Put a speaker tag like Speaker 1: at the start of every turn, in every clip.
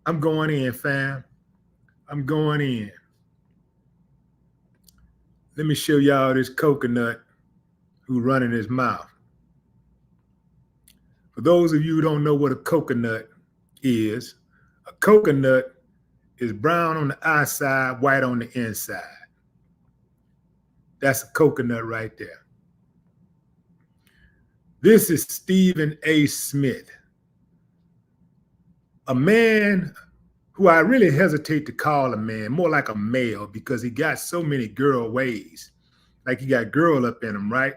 Speaker 1: I'm going in, fam. I'm going in. Let me show y'all this coconut who running his mouth. For those of you who don't know what a coconut is, a coconut is brown on the outside, white on the inside. That's a coconut right there. This is Stephen A. Smith, a man who I really hesitate to call a man, more like a male, because he got so many girl ways. Like he got girl up in him, right?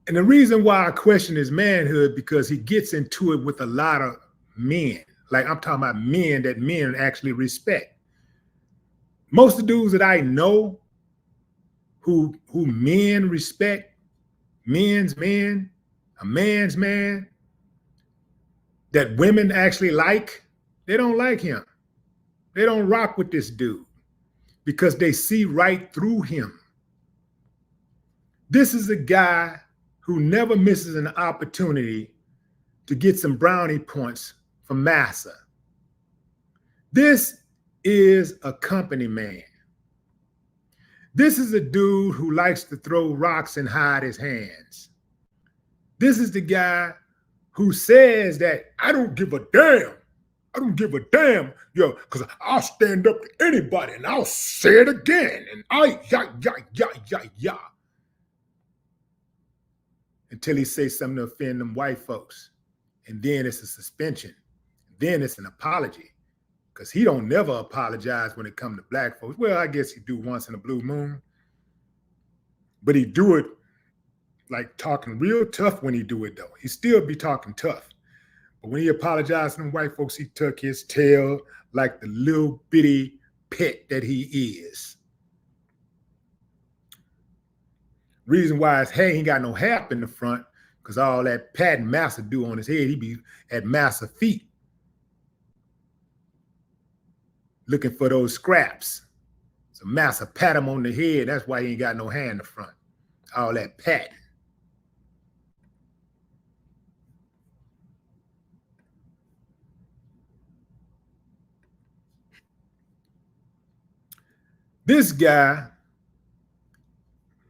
Speaker 1: And the reason why I question his manhood, because he gets into it with a lot of men. Like I'm talking about men that men actually respect. Most of the dudes that I know who men respect, men's men, a man's man, that women actually like, they don't like him. They don't rock with this dude because they see right through him. This is a guy who never misses an opportunity to get some brownie points from massa. This is a company man. This is a dude who likes to throw rocks and hide his hands. This is the guy who says that I don't give a damn. I don't give a damn, yo, because I'll stand up to anybody and I'll say it again. And yeah. Until he says something to offend them white folks. And then it's a suspension. Then it's an apology. Because he don't never apologize when it comes to black folks. Well, I guess he do once in a blue moon. But he do it like talking real tough when he do it, though. He still be talking tough. But when he apologized to them white folks, he tuck his tail like the little bitty pet that he is. Reason why his hair ain't got no hair up in the front, because all that patting Massa do on his head, he be at Massa feet looking for those scraps. So Massa pat him on the head. That's why he ain't got no hair in the front. All that pat. This guy,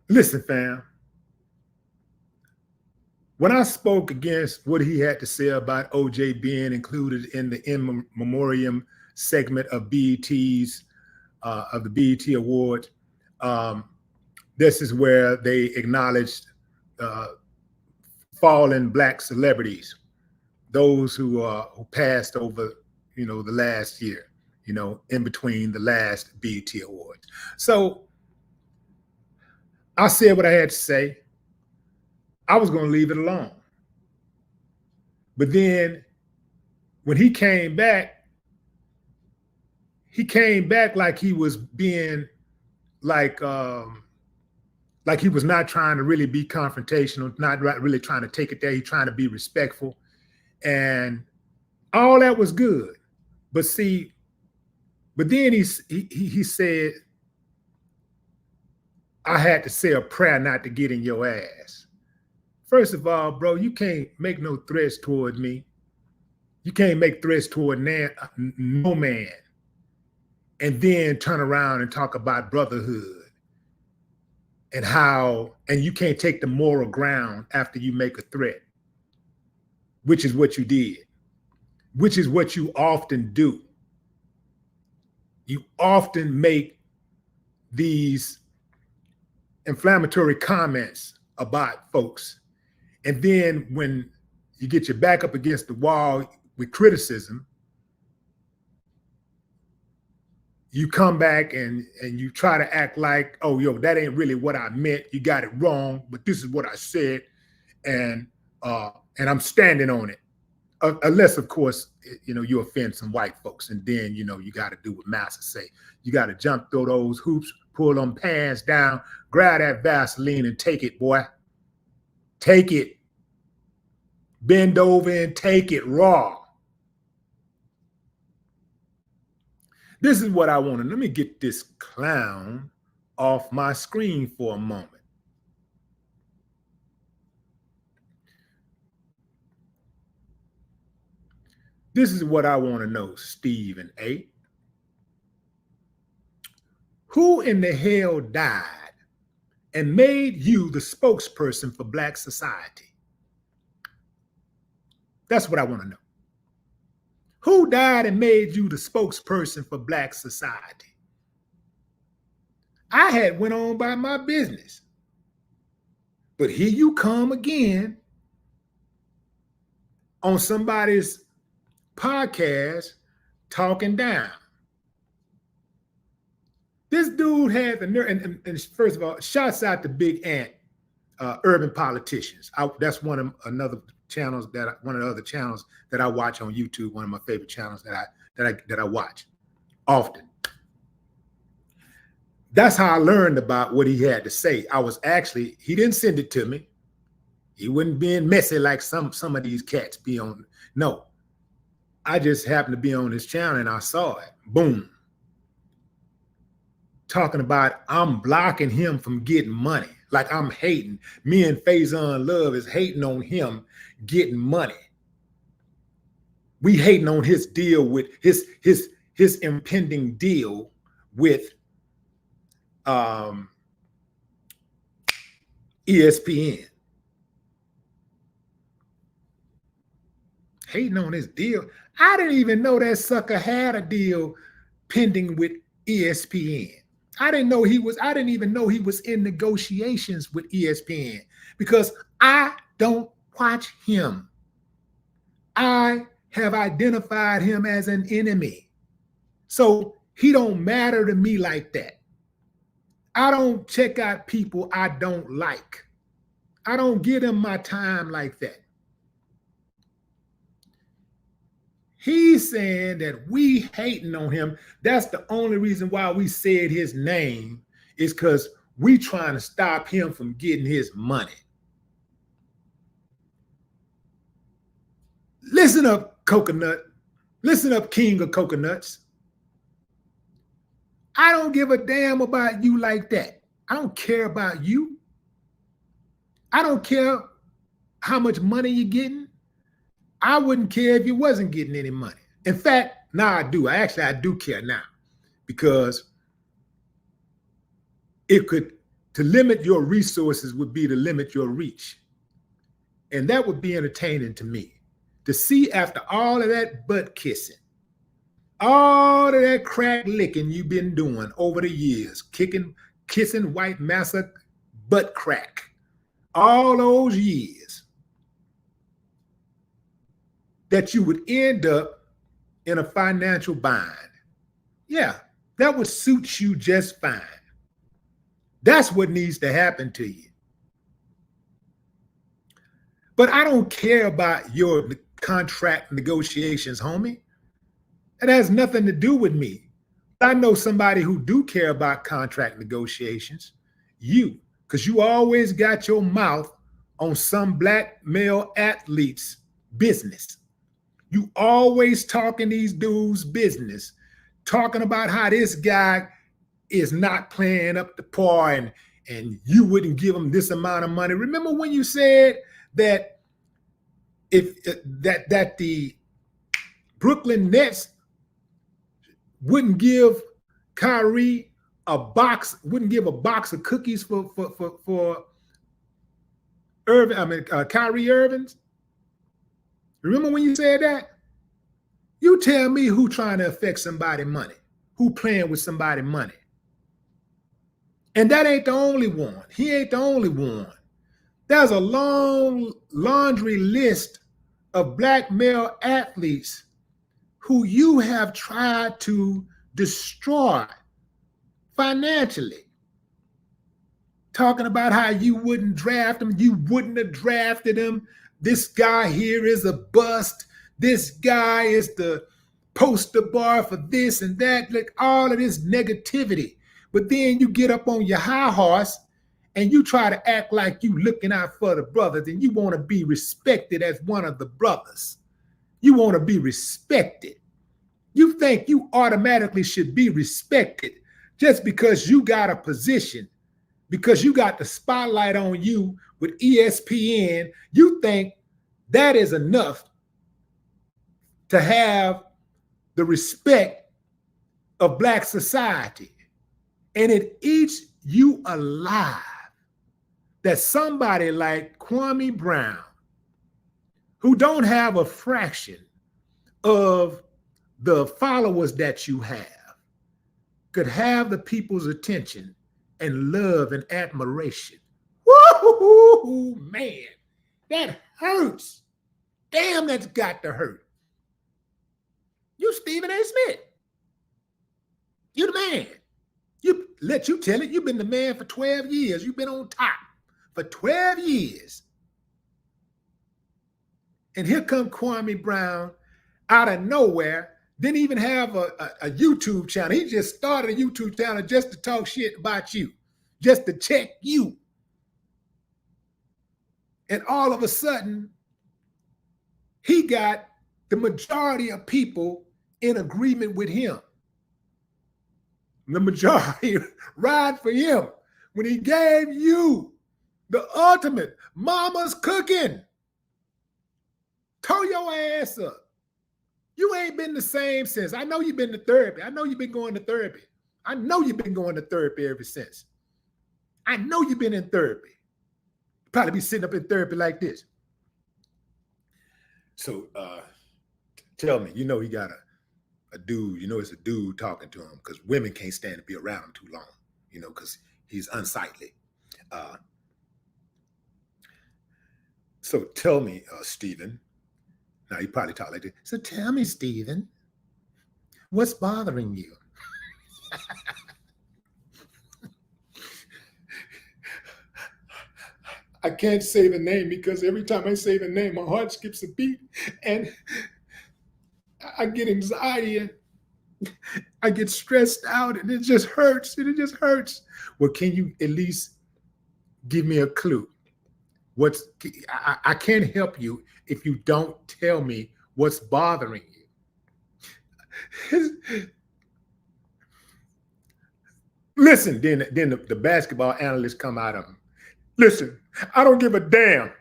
Speaker 1: listen, fam. When I spoke against what he had to say about OJ being included in the in memoriam segment of BET's of the BET Award, this is where they acknowledged fallen Black celebrities, those who passed over, the last year, in between the last BET Awards. So I said what I had to say. I was going to leave it alone. But then when he came back like he was being like he was not trying to really be confrontational, not really trying to take it there. He's trying to be respectful. And all that was good. But see, but then he said, I had to say a prayer not to get in your ass. First of all, bro, you can't make no threats toward me. You can't make threats toward no man and then turn around and talk about brotherhood and you can't take the moral ground after you make a threat, which is what you did, which is what you often do. You often make these inflammatory comments about folks. And then when you get your back up against the wall with criticism, you come back and you try to act like, oh, yo, that ain't really what I meant. You got it wrong, but this is what I said. And I'm standing on it. Unless, of course, you offend some white folks. And then, you got to do what Massa say. You got to jump through those hoops, pull them pants down, grab that Vaseline and take it, boy. Take it. Bend over and take it raw. This is what I wanted. Let me get this clown off my screen for a moment. This is what I want to know, Stephen A. Who in the hell died and made you the spokesperson for Black society? That's what I want to know. Who died and made you the spokesperson for Black society? I had went on by my business. But here you come again on somebody's podcast talking down. This dude had the nerve, and first of all, shouts out to Big Ant, Urban Politicians. That's one of the other channels that I watch on YouTube. One of my favorite channels that I watch often. That's how I learned about what he had to say. He didn't send it to me. He wasn't being messy like some of these cats be on. No, I just happened to be on his channel and I saw it. Boom. Talking about I'm blocking him from getting money. Like I'm hating. Me and Faison Love is hating on him getting money. We hating on his deal with his impending deal with ESPN. Hating on his deal. I didn't even know that sucker had a deal pending with ESPN. I didn't even know he was in negotiations with ESPN because I don't watch him. I have identified him as an enemy. So he don't matter to me like that. I don't check out people I don't like. I don't give them my time like that. He's saying that we hating on him. That's the only reason why we said his name is because we trying to stop him from getting his money. Listen up, Coconut. Listen up, King of Coconuts. I don't give a damn about you like that. I don't care about you. I don't care how much money you're getting. I wouldn't care if you wasn't getting any money. In fact, now I do. I do care now because to limit your resources would be to limit your reach. And that would be entertaining to me to see after all of that butt kissing, all of that crack licking you've been doing over the years, kissing white massa butt crack, all those years, that you would end up in a financial bind. Yeah, that would suit you just fine. That's what needs to happen to you. But I don't care about your contract negotiations, homie. It has nothing to do with me. I know somebody who do care about contract negotiations, you, because you always got your mouth on some black male athlete's business. You always talking these dudes' business, talking about how this guy is not playing up to par and you wouldn't give him this amount of money. Remember when you said that that the Brooklyn Nets wouldn't give Kyrie wouldn't give a box of cookies for Kyrie Irving's? Remember when you said that? You tell me who trying to affect somebody's money, who playing with somebody's money. And that ain't the only one. He ain't the only one. There's a long laundry list of black male athletes who you have tried to destroy financially. Talking about how you wouldn't draft him, you wouldn't have drafted him. This guy here is a bust. This guy is the poster bar for this and that, like all of this negativity. But then you get up on your high horse and you try to act like you looking out for the brothers and you want to be respected as one of the brothers. You want to be respected. You think you automatically should be respected just because you got a position, because you got the spotlight on you with ESPN. You think that is enough to have the respect of Black society. And it eats you alive that somebody like Kwame Brown, who don't have a fraction of the followers that you have, could have the people's attention and love and admiration. Woo, man, that hurts. Damn, that's got to hurt. You Stephen A. Smith. You the man. You let you tell it. You've been the man for 12 years. You've been on top for 12 years. And here come Kwame Brown out of nowhere. Didn't even have a YouTube channel. He just started a YouTube channel just to talk shit about you, just to check you. And all of a sudden, he got the majority of people in agreement with him. The majority ride for him when he gave you the ultimate mama's cooking. Tow your ass up. You ain't been the same since. I know you've been to therapy. I know you've been going to therapy. I know you've been going to therapy ever since. I know you've been in therapy. You'll probably be sitting up in therapy like this. So tell me, you know he got a dude, you know it's a dude talking to him because women can't stand to be around him too long, you know, because he's unsightly. So tell me, Stephen, now he probably talk like this. So tell me, Stephen, what's bothering you? I can't say the name because every time I say the name, my heart skips a beat and I get anxiety and I get stressed out and it just hurts and it just hurts. Well, can you at least give me a clue? I can't help you if you don't tell me what's bothering you. Listen, then the basketball analysts come out of him. Listen, I don't give a damn.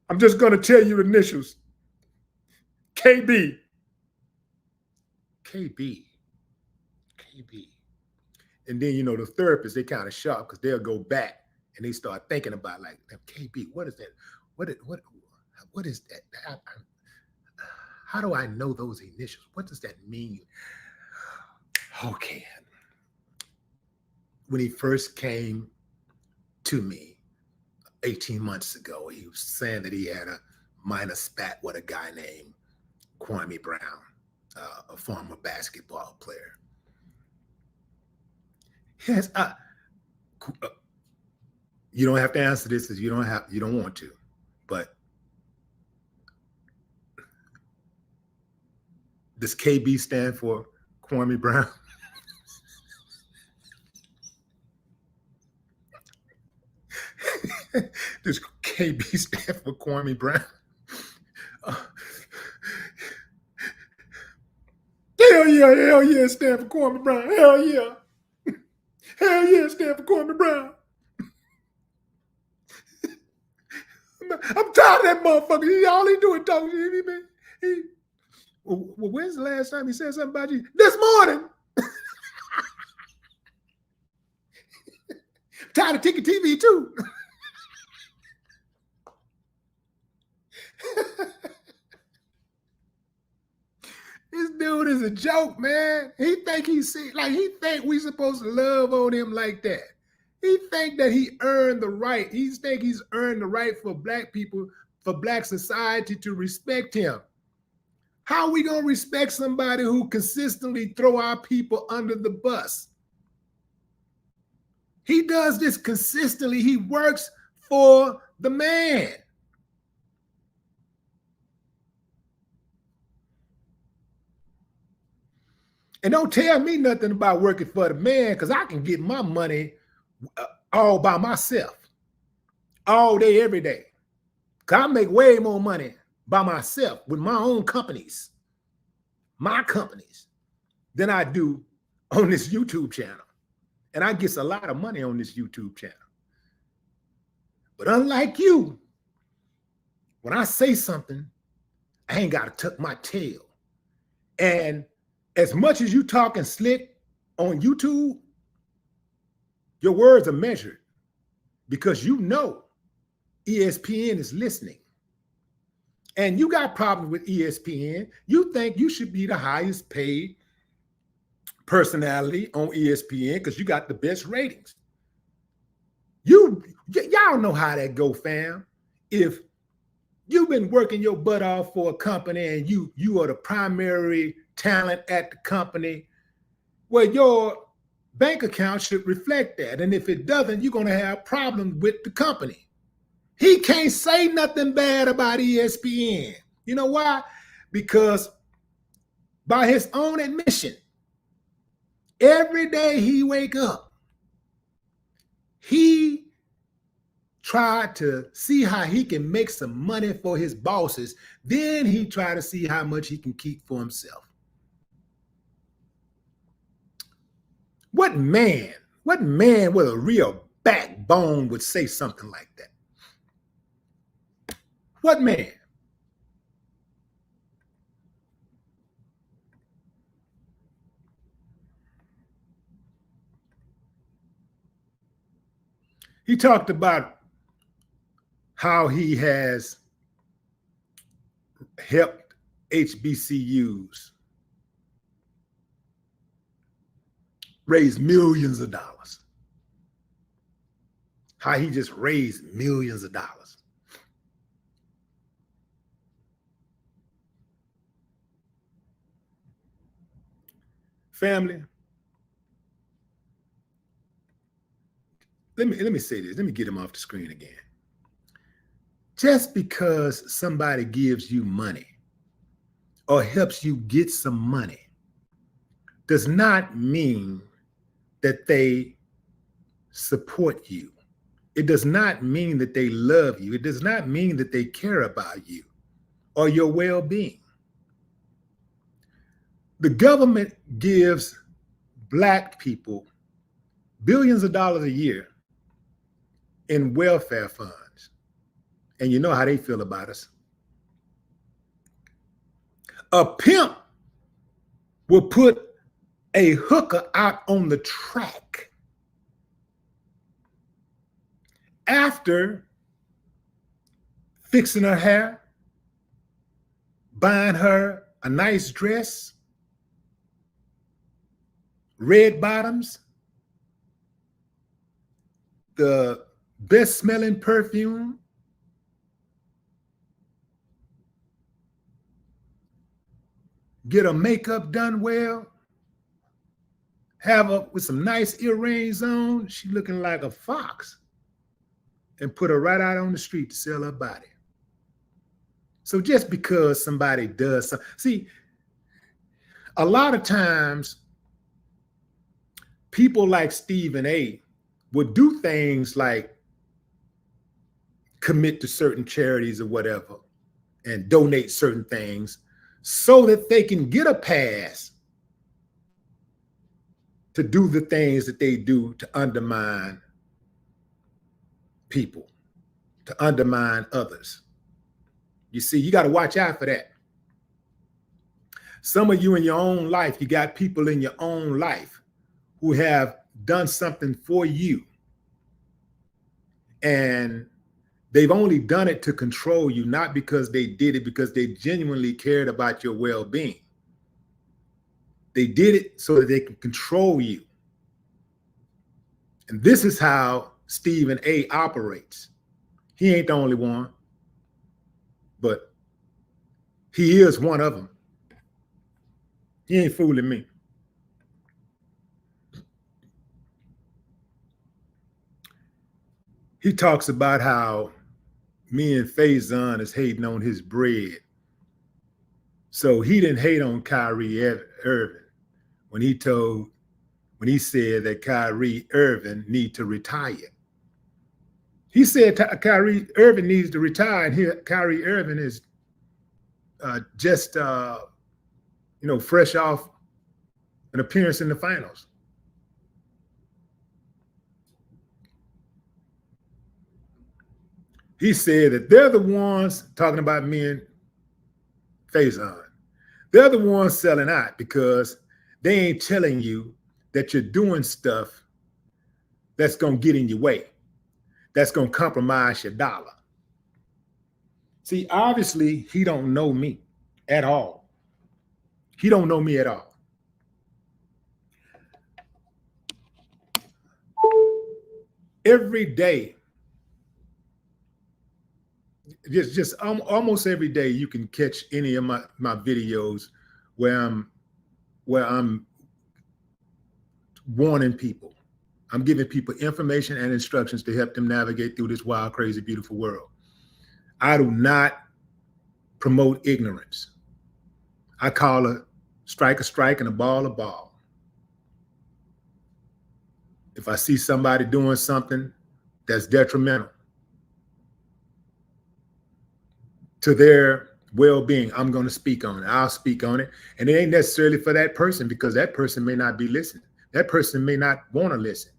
Speaker 1: I'm just going to tell you the initials. KB. And then, you know, the therapists, they kind of sharp because they'll go back and they start thinking about like, KB, what is that? What is that? How do I know those initials? What does that mean? Okay. When he first came to me 18 months ago, he was saying that he had a minor spat with a guy named Kwame Brown, a former basketball player. Yes, you don't have to answer this because you don't want to, but does KB stand for Kwame Brown? Does KB stand for Kwame Brown? Hell yeah, stand for Kwame Brown. Hell yeah, stand for Kwame Brown. I'm tired of that motherfucker. All he doing talking to me. Well, when's the last time he said something about you? This morning. Tired of Ticket TV too. This dude is a joke, man. He think he we supposed to love on him like that. He think that he earned the right. He think he's earned the right for Black people, for Black society to respect him. How are we gonna respect somebody who consistently throw our people under the bus? He does this consistently. He works for the man. And don't tell me nothing about working for the man because I can get my money all by myself, all day, every day. Because I make way more money by myself with my own companies, than I do on this YouTube channel. And I get a lot of money on this YouTube channel. But unlike you, when I say something, I ain't got to tuck my tail. And as much as you talking slick on YouTube, your words are measured because you know ESPN is listening. And you got problems with ESPN. You think you should be the highest paid personality on ESPN because you got the best ratings. Y'all know how that go, fam. If you've been working your butt off for a company and you are the primary talent at the company, well, your bank account should reflect that. And if it doesn't, you're going to have problems with the company. He can't say nothing bad about ESPN. You know why? Because by his own admission, every day he wake up, he tried to see how he can make some money for his bosses. Then he tried to see how much he can keep for himself. What man with a real backbone would say something like that? What man? He talked about how he has helped HBCUs raise millions of dollars. How he just raised millions of dollars. Family, let me say this. Let me get him off the screen again. Just because somebody gives you money or helps you get some money does not mean that they support you. It does not mean that they love you. It does not mean that they care about you or your well-being. The government gives Black people billions of dollars a year in welfare funds. And you know how they feel about us. A pimp will put a hooker out on the track after fixing her hair, buying her a nice dress, red bottoms, the best smelling perfume, get her makeup done well, have her with some nice earrings on, she looking like a fox, and put her right out on the street to sell her body. So just because somebody does something, see, a lot of times people like Stephen A would do things like commit to certain charities or whatever and donate certain things so that they can get a pass to do the things that they do to undermine people, to undermine others. You see, you got to watch out for that. Some of you in your own life, you got people in your own life who have done something for you, and they've only done it to control you, not because they did it because they genuinely cared about your well-being. They did it so that they can control you. And this is how Stephen A operates. He ain't the only one, but he is one of them. He ain't fooling me. He talks about how me and Faison is hating on his bread. So he didn't hate on Kyrie Irving when he said that Kyrie Irving need to retire. He said Kyrie Irving needs to retire, and here Kyrie Irving is just fresh off an appearance in the finals. He said that they're the ones talking about men face on. They're the ones selling out because they ain't telling you that you're doing stuff that's going to get in your way, that's going to compromise your dollar. See, obviously, he don't know me at all. He don't know me at all. Every day, just almost every day, you can catch any of my videos where I'm warning people. I'm giving people information and instructions to help them navigate through this wild, crazy, beautiful world. I do not promote ignorance. I call a strike and a ball. If I see somebody doing something that's detrimental to their well-being, I'm going to speak on it. I'll speak on it. And it ain't necessarily for that person, because that person may not be listening. That person may not want to listen.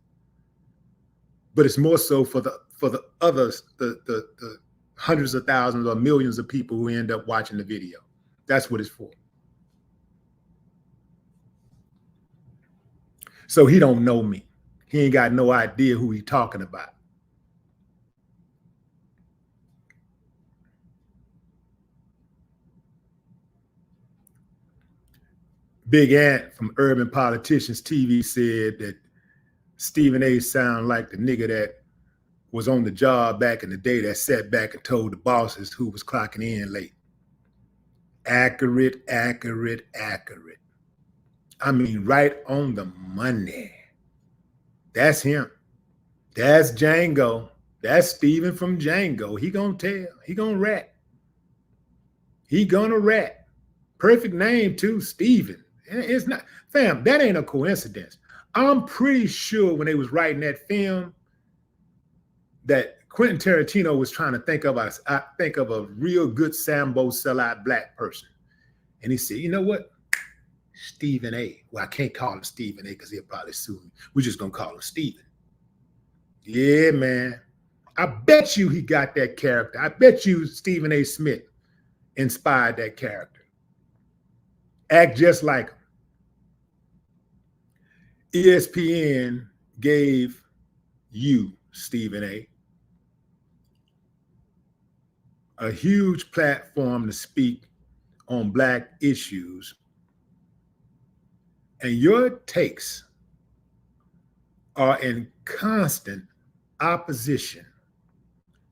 Speaker 1: But it's more so for the others, the hundreds of thousands or millions of people who end up watching the video. That's what it's for. So he don't know me. He ain't got no idea who he talking about. Big Ant from Urban Politicians TV said that Stephen A. sound like the nigga that was on the job back in the day that sat back and told the bosses who was clocking in late. Accurate. I mean, right on the money. That's him. That's Django. That's Steven from Django. He gonna tell. He gonna rat. He gonna rat. Perfect name too, Steven. It's not, fam, that ain't a coincidence. I'm pretty sure when they was writing that film that Quentin Tarantino was trying to think of a real good Sambo sellout black person. And he said, you know what? Stephen A. Well, I can't call him Stephen A. because he'll probably sue me. We're just going to call him Stephen. Yeah, man. I bet you he got that character. I bet you Stephen A. Smith inspired that character. Act just like him. ESPN gave you, Stephen A huge platform to speak on black issues, and your takes are in constant opposition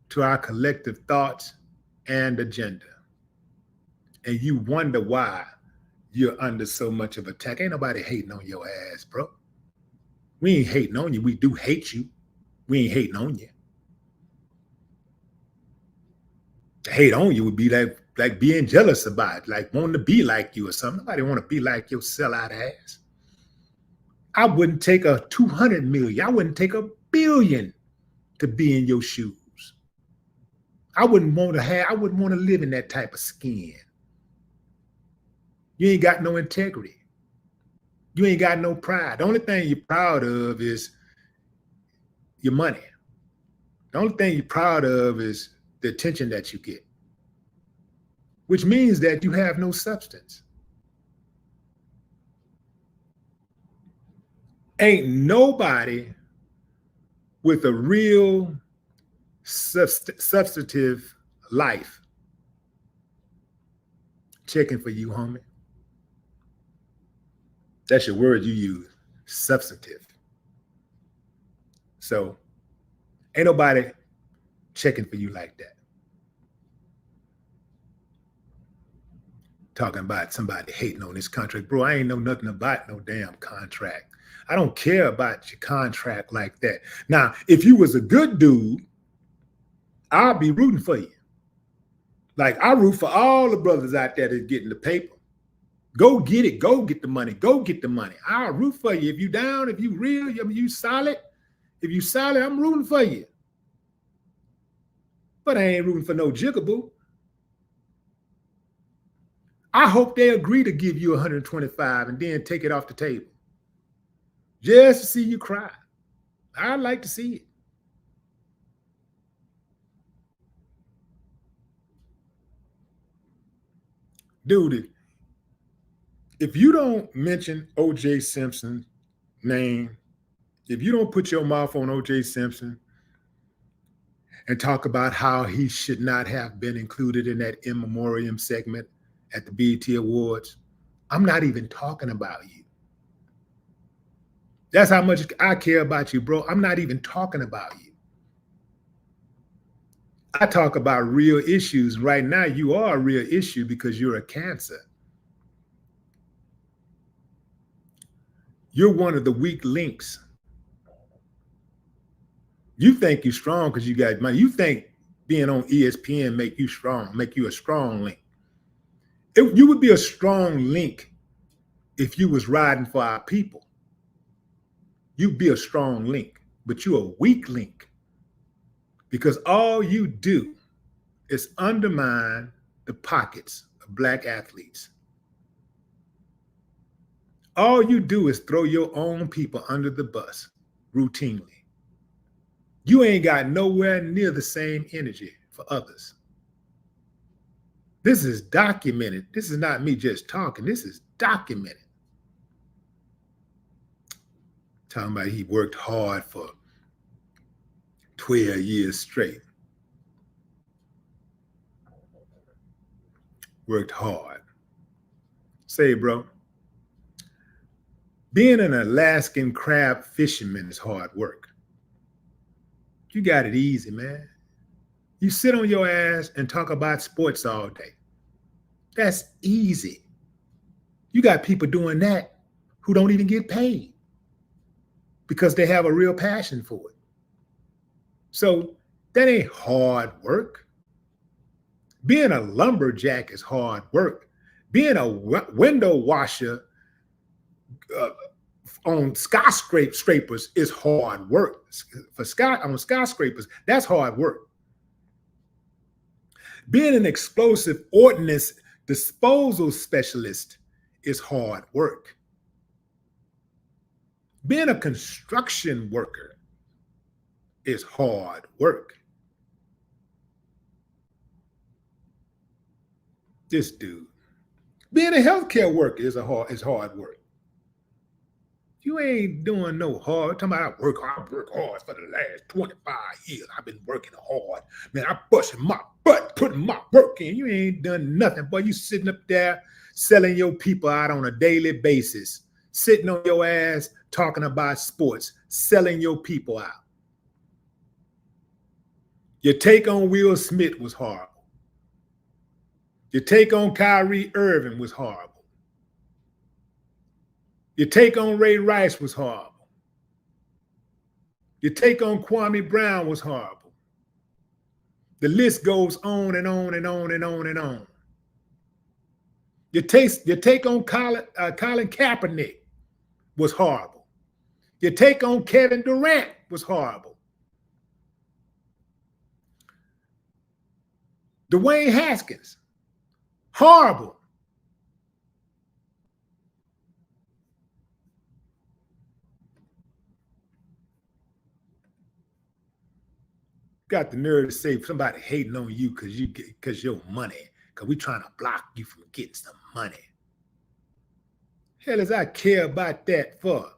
Speaker 1: to our collective thoughts and agenda. And you wonder why you're under so much of attack. Ain't nobody hating on your ass, bro. We ain't hating on you. We do hate you. We ain't hating on you. To hate on you would be like being jealous about it, like wanting to be like you or something. Nobody want to be like your sellout ass. I wouldn't take a 200 million. I wouldn't take a billion to be in your shoes. I wouldn't want to live in that type of skin. You ain't got no integrity. You ain't got no pride. The only thing you're proud of is your money. The only thing you're proud of is the attention that you get, which means that you have no substance. Ain't nobody with a real substantive life checking for you, homie. That's your word you use, substantive. So ain't nobody checking for you like that. Talking about somebody hating on this contract. Bro, I ain't know nothing about no damn contract. I don't care about your contract like that. Now, if you was a good dude, I'll be rooting for you. Like, I root for all the brothers out there that's getting the paper. Go get it. Go get the money. Go get the money. I'll root for you. If you down, if you real, if you solid. If you solid, I'm rooting for you. But I ain't rooting for no jigaboo. I hope they agree to give you 125 and then take it off the table. Just to see you cry. I'd like to see it. Dude, if you don't mention OJ Simpson's name, if you don't put your mouth on OJ Simpson and talk about how he should not have been included in that in memoriam segment at the BET Awards, I'm not even talking about you. That's how much I care about you, bro. I'm not even talking about you. I talk about real issues. Right now, you are a real issue because you're a cancer. You're one of the weak links. You think you're strong because you got money. You think being on ESPN make you strong, make you a strong link. You would be a strong link if you was riding for our people. You'd be a strong link, but you're a weak link because all you do is undermine the pockets of Black athletes. All you do is throw your own people under the bus routinely. You ain't got nowhere near the same energy for others. This is documented. This is not me just talking. This is documented. Talking about he worked hard for 12 years straight. Worked hard. Say, bro, being an Alaskan crab fisherman is hard work. You got it easy, man. You sit on your ass and talk about sports all day. That's easy. You got people doing that who don't even get paid because they have a real passion for it. So that ain't hard work. Being a lumberjack is hard work. Being a window washer on skyscrapers is hard work. On skyscrapers, that's hard work. Being an explosive ordnance disposal specialist is hard work. Being a construction worker is hard work. This dude. Being a healthcare worker is hard work. You ain't doing no hard. Talking about I work hard for the last 25 years. I've been working hard. Man, I'm busting my butt, putting my work in. You ain't done nothing, boy. You sitting up there selling your people out on a daily basis, sitting on your ass talking about sports, selling your people out. Your take on Will Smith was horrible. Your take on Kyrie Irving was horrible. Your take on Ray Rice was horrible. Your take on Kwame Brown was horrible. The list goes on and on and on and on and on. Your take on Colin Kaepernick was horrible. Your take on Kevin Durant was horrible. Dwayne Haskins, horrible. Got the nerve to say somebody hating on you because your money, because we trying to block you from getting some money. Hell does I care about that for?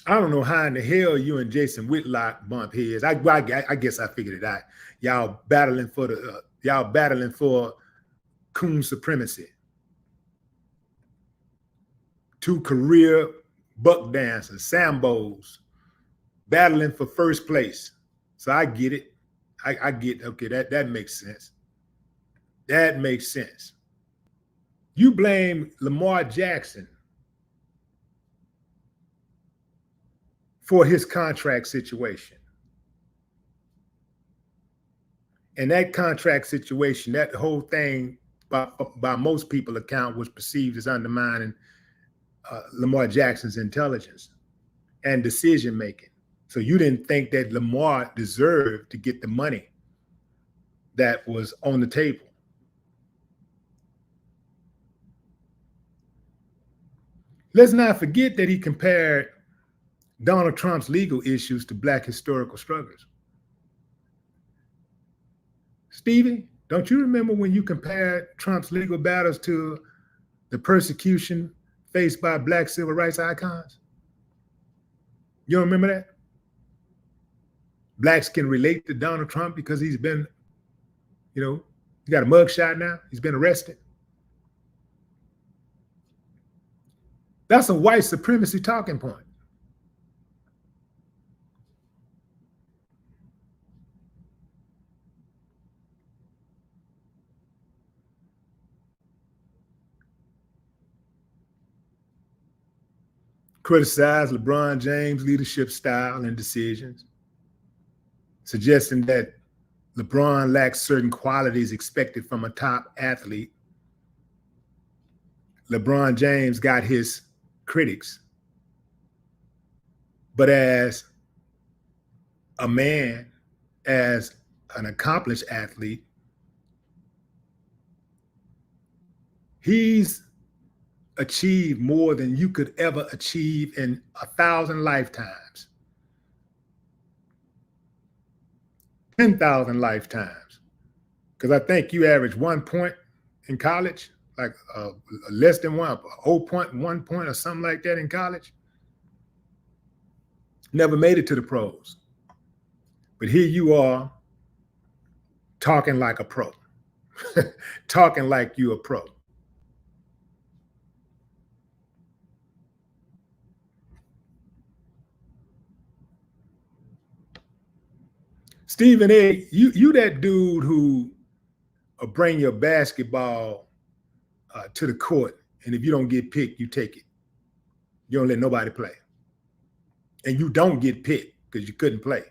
Speaker 1: I don't know how in the hell you and Jason Whitlock bump heads. I guess I figured it out. Y'all battling for coon supremacy. Two career buck dancers, Sambos, battling for first place. So I get it. I get, okay, that makes sense. That makes sense. You blame Lamar Jackson for his contract situation. And that contract situation, that whole thing, by most people's account, was perceived as undermining Lamar Jackson's intelligence and decision making. So you didn't think that Lamar deserved to get the money that was on the table. Let's not forget that he compared Donald Trump's legal issues to Black historical struggles. Stevie, don't you remember when you compared Trump's legal battles to the persecution faced by Black civil rights icons? You don't remember that? Blacks can relate to Donald Trump because he's been, he got a mugshot now. He's been arrested. That's a white supremacy talking point. Criticize LeBron James' leadership style and decisions, suggesting that LeBron lacks certain qualities expected from a top athlete. LeBron James got his critics, but as a man, as an accomplished athlete, he's achieved more than you could ever achieve in 1,000 lifetimes, 10,000 lifetimes. Because I think you average 1 point in college, like less than 0.1 point or something like that in college. Never made it to the pros. But here you are talking like a pro, talking like you're a pro. Stephen A., you that dude who bring your basketball to the court, and if you don't get picked, you take it. You don't let nobody play. And you don't get picked because you couldn't play.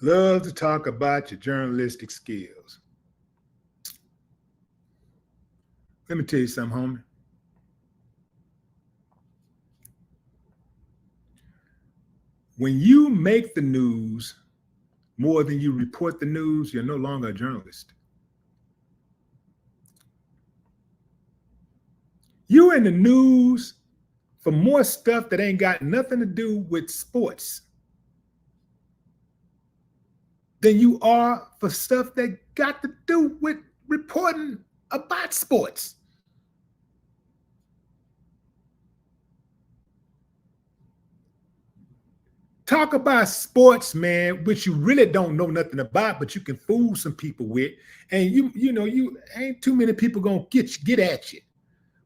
Speaker 1: Love to talk about your journalistic skills. Let me tell you something, homie. When you make the news more than you report the news, you're no longer a journalist. You're in the news for more stuff that ain't got nothing to do with sports than you are for stuff that got to do with reporting about sports. Talk about sports, man, which you really don't know nothing about, but you can fool some people with. And you ain't too many people gonna get at you.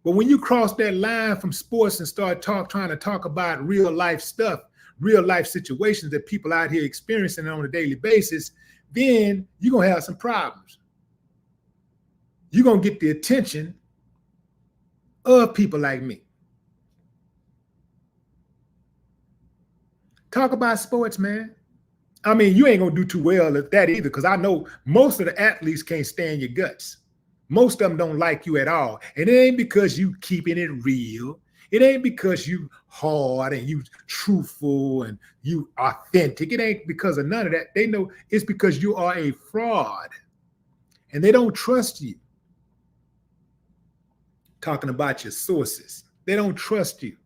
Speaker 1: But when you cross that line from sports and start trying to talk about real life stuff, real life situations that people out here experiencing on a daily basis, then you're gonna have some problems. You're gonna get the attention of people like me. Talk about sports, man. I mean, you ain't gonna do too well at that either, because I know most of the athletes can't stand your guts. Most of them don't like you at all. And it ain't because you keeping it real. It ain't because you hard and you truthful and you authentic. It ain't because of none of that. They know it's because you are a fraud and they don't trust you. Talking about your sources. They don't trust you.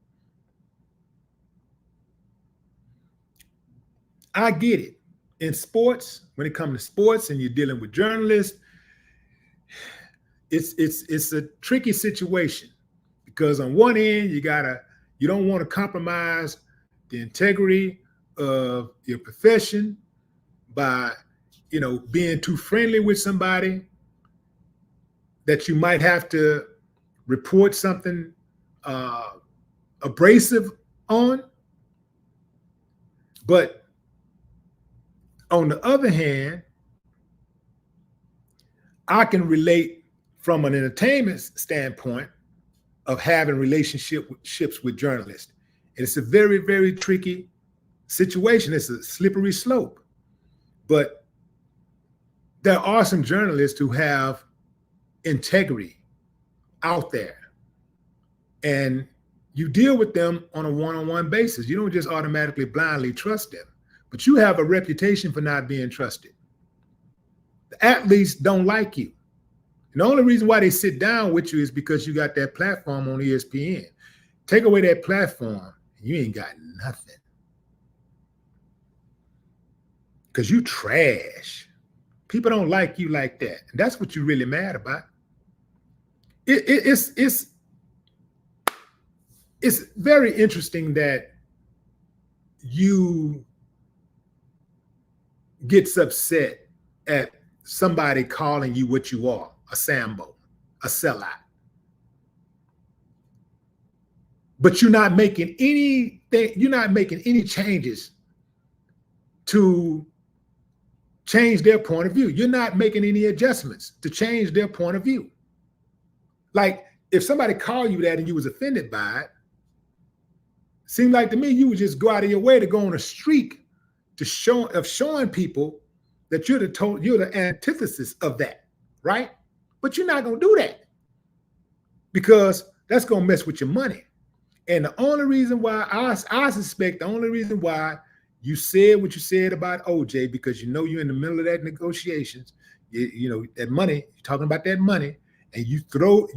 Speaker 1: I get it. In sports, when it comes to sports and you're dealing with journalists, it's a tricky situation, because on one end you don't want to compromise the integrity of your profession by being too friendly with somebody that you might have to report something abrasive on. But on the other hand, I can relate from an entertainment standpoint of having relationships with journalists. And it's a very, very tricky situation. It's a slippery slope. But there are some journalists who have integrity out there. And you deal with them on a one-on-one basis. You don't just automatically blindly trust them, but you have a reputation for not being trusted. The athletes don't like you. And the only reason why they sit down with you is because you got that platform on ESPN. Take away that platform, you ain't got nothing. Because you trash. People don't like you like that. And that's what you're really mad about. It's very interesting that you gets upset at somebody calling you what you are, a Sambo, a sellout. But you're not making anything, you're not making any changes to change their point of view. You're not making any adjustments to change their point of view. Like if somebody called you that and you was offended by it, seemed like to me you would just go out of your way to go on a streak to showing people that you're the antithesis of that, right? But you're not gonna do that because that's gonna mess with your money. And the only reason why I suspect the only reason why you said what you said about OJ, because you know you're in the middle of that negotiations, you know that money, you're talking about that money, and you threw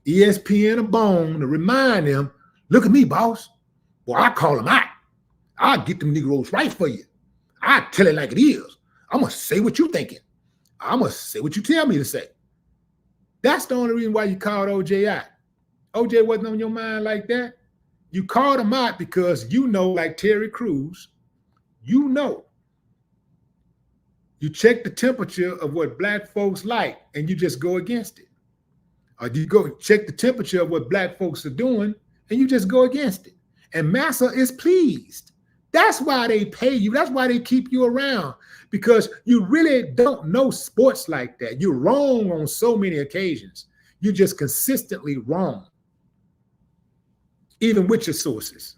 Speaker 1: ESPN a bone to remind them, look at me, boss. Well, I call them out. I'll get them Negroes right for you. I tell it like it is. I'm gonna say what you're thinking. I'm gonna say what you tell me to say. That's the only reason why you called OJ out. OJ wasn't on your mind like that. You called him out because you know, like Terry Crews, you know. You check the temperature of what black folks like and you just go against it. Or you go check the temperature of what black folks are doing and you just go against it. And Massa is pleased. That's why they pay you. That's why they keep you around, because you really don't know sports like that. You're wrong on so many occasions. You're just consistently wrong, even with your sources.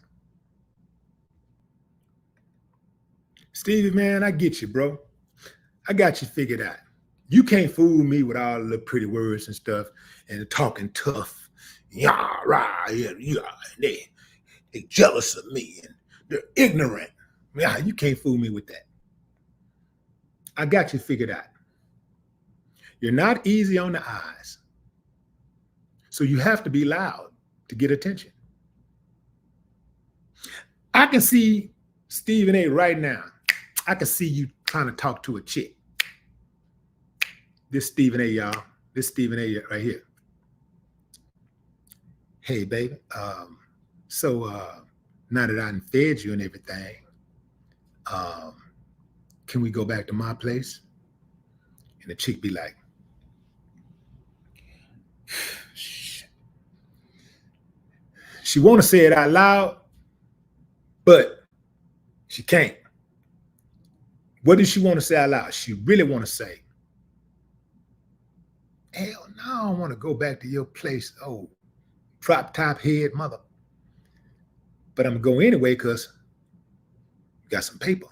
Speaker 1: Stevie, man, I get you, bro. I got you figured out. You can't fool me with all the pretty words and stuff and talking tough. Yeah, rah, yeah, they jealous of me and they're ignorant. Yeah, you can't fool me with that. I got you figured out. You're not easy on the eyes. So you have to be loud to get attention. I can see Stephen A right now. I can see you trying to talk to a chick. This Stephen A, y'all. This Stephen A right here. Hey, baby. So now that I fed you and everything, can we go back to my place? And the chick be like, she want to say it out loud, but she can't. What does she want to say out loud? She really want to say, hell no, I don't want to go back to your place. Oh, prop top head mother. But I'm going to go anyway because you got some paper.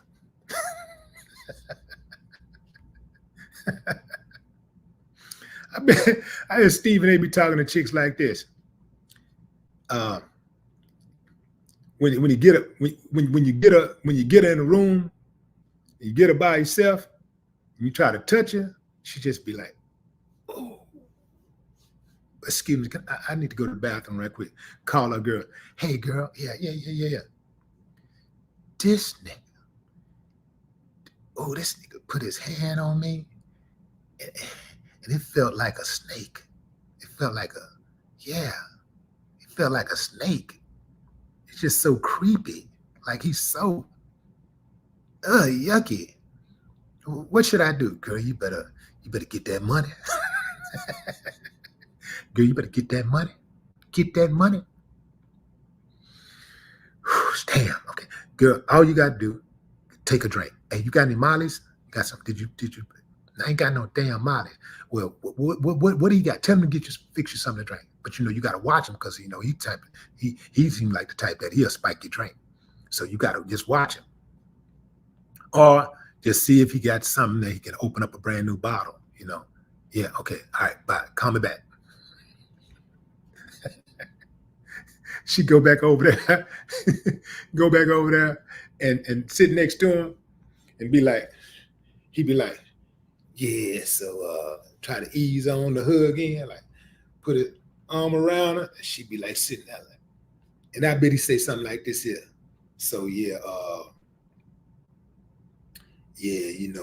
Speaker 1: I hear Stephen A be talking to chicks like this. When you get her in a room, you get her by yourself, and you try to touch her, she just be like, "Oh, excuse me, I need to go to the bathroom right quick." Call her girl. Hey, girl, yeah. This nigga, this nigga put his hand on me, and it felt like a snake. It felt like a snake. It's just so creepy. Like he's so yucky. What should I do? Girl, you better get that money. Girl, you better get that money. Get that money. Damn, okay. Girl, all you gotta do, take a drink. Hey, you got any Molly's? Got some? Did you? I ain't got no damn Molly. Well, what do you got? Tell him to fix you something to drink. But you gotta watch him because he seemed like the type that he'll spike your drink. So you gotta just watch him. Or just see if he got something that he can open up a brand new bottle, Yeah, okay. All right, bye. Call me back. She go back over there, go back over there and sit next to him and be like, he'd be like, yeah, so try to ease on the hug in, like put an arm around her. And she'd be like sitting there like, and I bet he say something like this here. So yeah,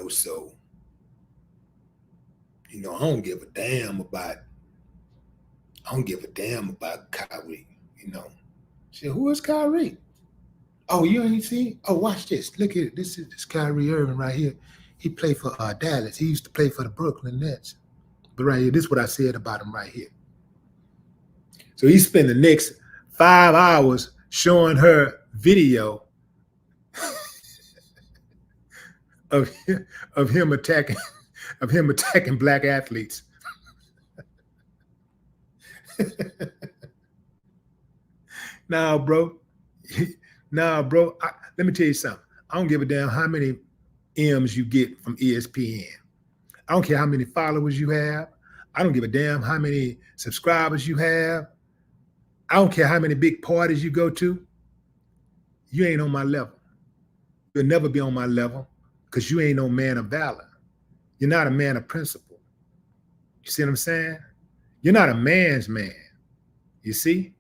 Speaker 1: so I don't give a damn about Kyrie, She said, who is Kyrie? Oh, you ain't seen? Oh, watch this. Look at it. This is Kyrie Irving right here. He played for Dallas. He used to play for the Brooklyn Nets. But right here, this is what I said about him right here. So he spent the next 5 hours showing her video of him attacking black athletes. Now, bro, let me tell you something. I don't give a damn how many M's you get from ESPN. I don't care how many followers you have. I don't give a damn how many subscribers you have. I don't care how many big parties you go to. You ain't on my level. You'll never be on my level because you ain't no man of valor. You're not a man of principle. You see what I'm saying? You're not a man's man. You see?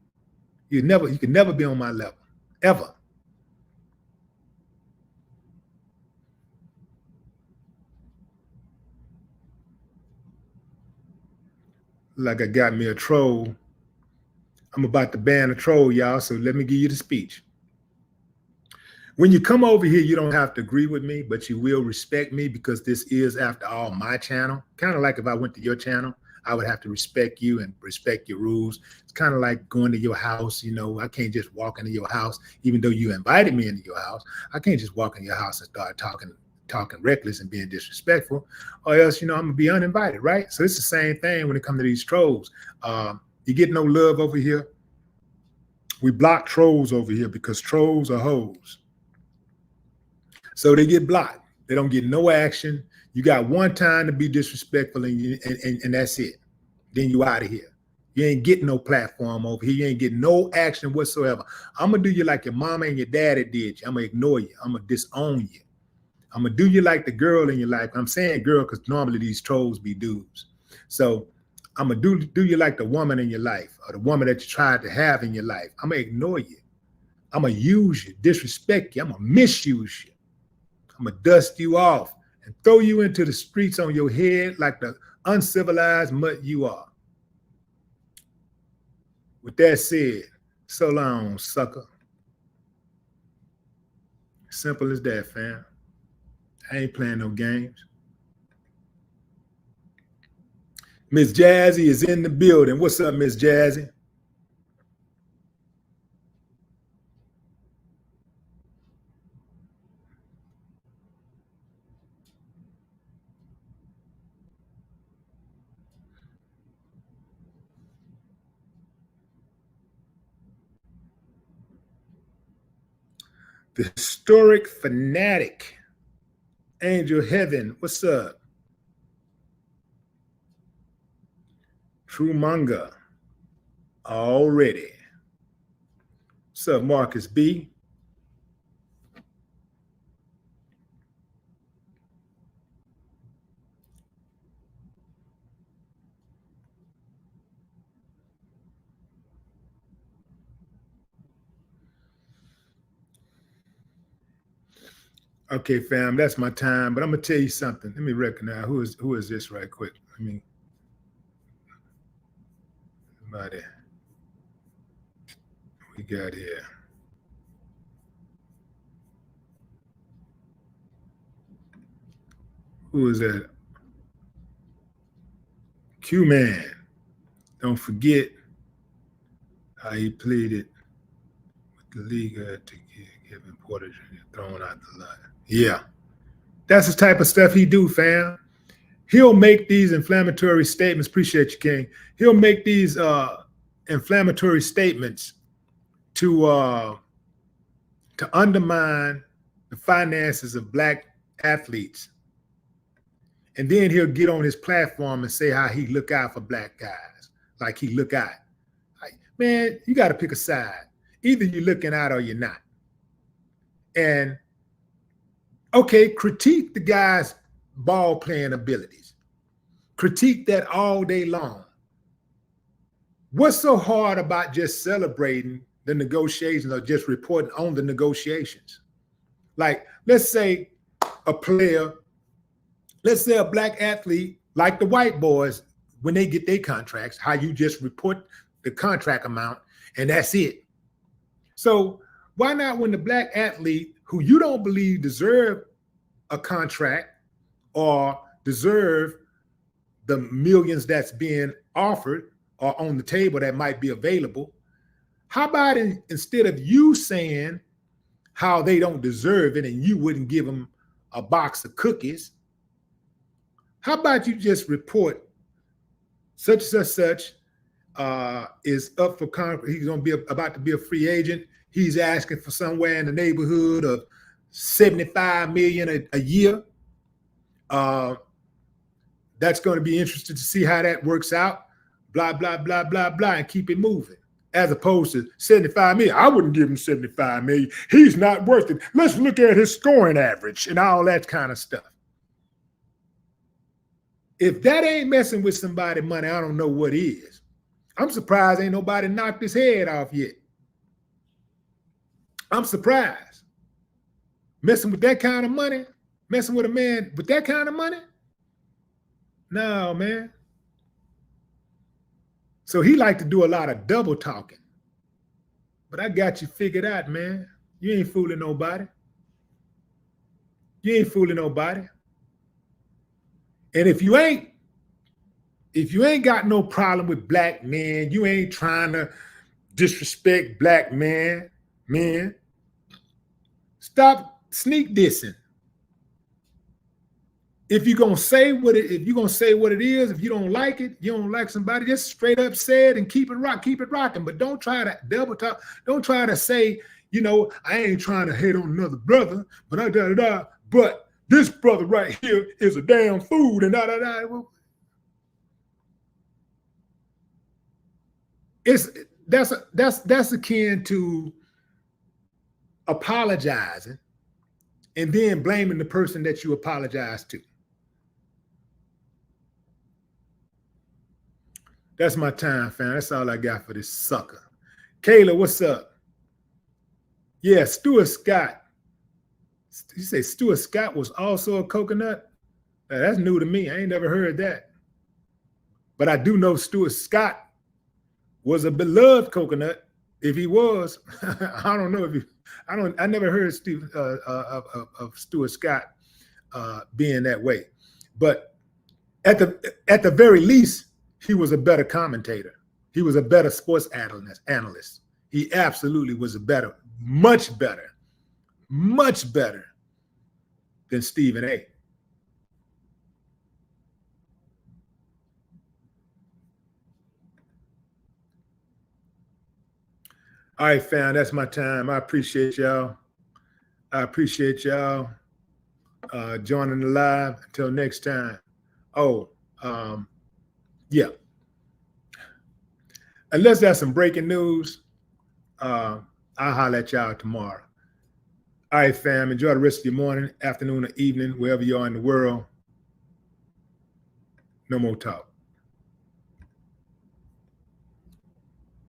Speaker 1: You can never be on my level, ever. Like I got me a troll. I'm about to ban a troll, y'all, so let me give you the speech. When you come over here, you don't have to agree with me, but you will respect me because this is, after all, my channel. Kind of like if I went to your channel, I would have to respect you and respect your rules. It's kind of like going to your house. I can't just walk into your house, even though you invited me into your house. I can't just walk in your house and start talking reckless and being disrespectful, or else, I'm gonna be uninvited, right? So it's the same thing when it comes to these trolls. You get no love over here. We block trolls over here because trolls are hoes. So they get blocked. They don't get no action. You got one time to be disrespectful and that's it. Then you out of here. You ain't getting no platform over here. You ain't getting no action whatsoever. I'm going to do you like your mama and your daddy did you. I'm going to ignore you. I'm going to disown you. I'm going to do you like the girl in your life. I'm saying girl because normally these trolls be dudes. So I'm going to do you like the woman in your life or the woman that you tried to have in your life. I'm going to ignore you. I'm going to use you, disrespect you. I'm going to misuse you. I'm going to dust you off and throw you into the streets on your head like the uncivilized mutt you are. With that said, so long, sucker. Simple as that, fam. I ain't playing no games. Miss Jazzy is in the building. What's up, Miss Jazzy? The historic fanatic, Angel Heaven, what's up? True manga, already. What's up, Marcus B? Okay, fam, that's my time. But I'm gonna tell you something. Let me recognize who is this right quick. Somebody we got here. Who is that? Q-Man. Don't forget how he pleaded with the league to give Porter thrown out the line. Yeah, that's the type of stuff he do, fam. He'll make these inflammatory statements. Appreciate you, King. He'll make these inflammatory statements to undermine the finances of black athletes. And then he'll get on his platform and say how he look out for black guys. Like he look out. Like, man, you got to pick a side. Either you're looking out or you're not. And okay, critique the guy's ball playing abilities. Critique that all day long. What's so hard about just celebrating the negotiations or just reporting on the negotiations? Like, let's say a player, let's say a black athlete, like the white boys, when they get their contracts, how you just report the contract amount and that's it. So why not when the black athlete who you don't believe deserve a contract or deserve the millions that's being offered or on the table that might be available, how about instead of you saying how they don't deserve it and you wouldn't give them a box of cookies, how about you just report such is up for contract. He's going to be about to be a free agent. He's asking for somewhere in the neighborhood of $75 million a year. That's going to be interesting to see how that works out. Blah, blah, blah, blah, blah, and keep it moving. As opposed to 75 million. I wouldn't give him 75 million. He's not worth it. Let's look at his scoring average and all that kind of stuff. If that ain't messing with somebody's money, I don't know what is. I'm surprised ain't nobody knocked his head off yet. I'm surprised. Messing with that kind of money, messing with a man with that kind of money? No, man. So he like to do a lot of double talking. But I got you figured out, man. You ain't fooling nobody. You ain't fooling nobody. And if you ain't got no problem with black men, you ain't trying to disrespect black men, stop sneak dissing. If you're gonna say what it is, if you don't like it, you don't like somebody, just straight up say it and keep it rocking. But don't try to double talk. Don't try to say, I ain't trying to hate on another brother, but but this brother right here is a damn fool and Well, that's akin to apologizing and then blaming the person that you apologize to. That's my time, fam. That's all I got for this sucker. Kayla, what's up? Yeah, Stuart Scott. You say Stuart Scott was also a coconut? Now, that's new to me. I ain't never heard that. But I do know Stuart Scott was a beloved coconut. If he was, I don't know if he. I never heard of Stuart Scott being that way. But at the very least, he was a better commentator. He was a better sports analyst. He absolutely was much better than Stephen A. All right, fam, that's my time. I appreciate y'all. Joining the live. Until next time. Yeah. Unless there's some breaking news, I'll holler at y'all tomorrow. All right, fam. Enjoy the rest of your morning, afternoon, or evening, wherever you are in the world. No more talk.